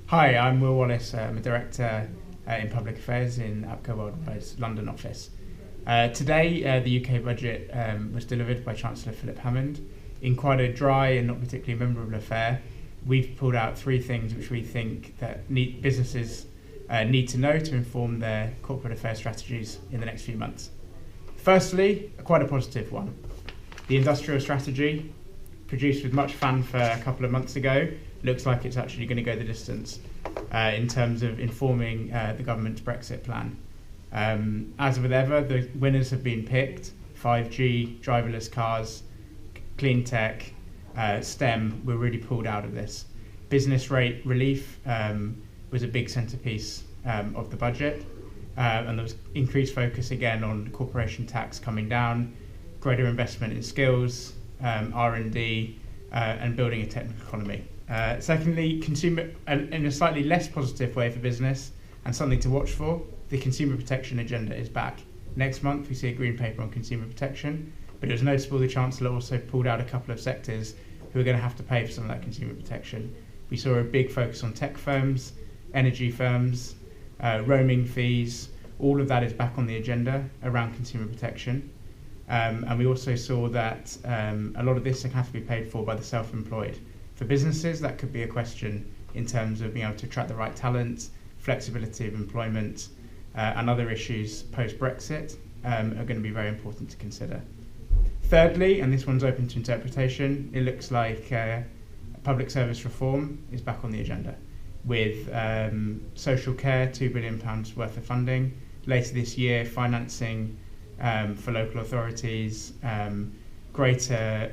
Hi, I'm Will Wallace. I'm a Director in Public Affairs in APCO Worldwide's London office. Today, the UK budget was delivered by Chancellor Philip Hammond. In quite a dry and not particularly memorable affair, we've pulled out three things which we think that businesses need to know to inform their corporate affairs strategies in the next few months. Firstly, quite a positive one. The industrial strategy, produced with much fanfare a couple of months ago, looks like it's actually going to go the distance in terms of informing the government's Brexit plan. As with ever, the winners have been picked: 5G, driverless cars, clean tech, STEM were really pulled out of this. Business rate relief was a big centrepiece of the budget, and there was increased focus again on corporation tax coming down, greater investment in skills, R&D, and building a technical economy. Secondly, consumer, in a slightly less positive way for business and something to watch for, the consumer protection agenda is back. Next month we see a green paper on consumer protection, but it was noticeable the Chancellor also pulled out a couple of sectors who are going to have to pay for some of that consumer protection. We saw a big focus on tech firms, energy firms, roaming fees. All of that is back on the agenda around consumer protection. And we also saw that a lot of this can have to be paid for by the self-employed. For businesses, that could be a question in terms of being able to attract the right talent, flexibility of employment, and other issues post-Brexit are going to be very important to consider. Thirdly, and this one's open to interpretation, it looks like public service reform is back on the agenda, with social care, £2 billion worth of funding. Later this year, financing for local authorities, greater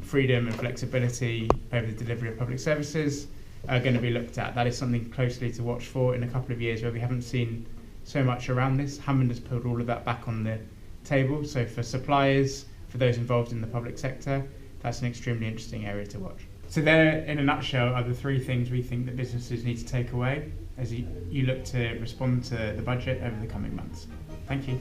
freedom and flexibility over the delivery of public services are going to be looked at. That is something closely to watch for in a couple of years where we haven't seen so much around this. Hammond has put all of that back on the table. So for suppliers, for those involved in the public sector, that's an extremely interesting area to watch. So there, in a nutshell, are the three things we think that businesses need to take away as you look to respond to the budget over the coming months. Thank you.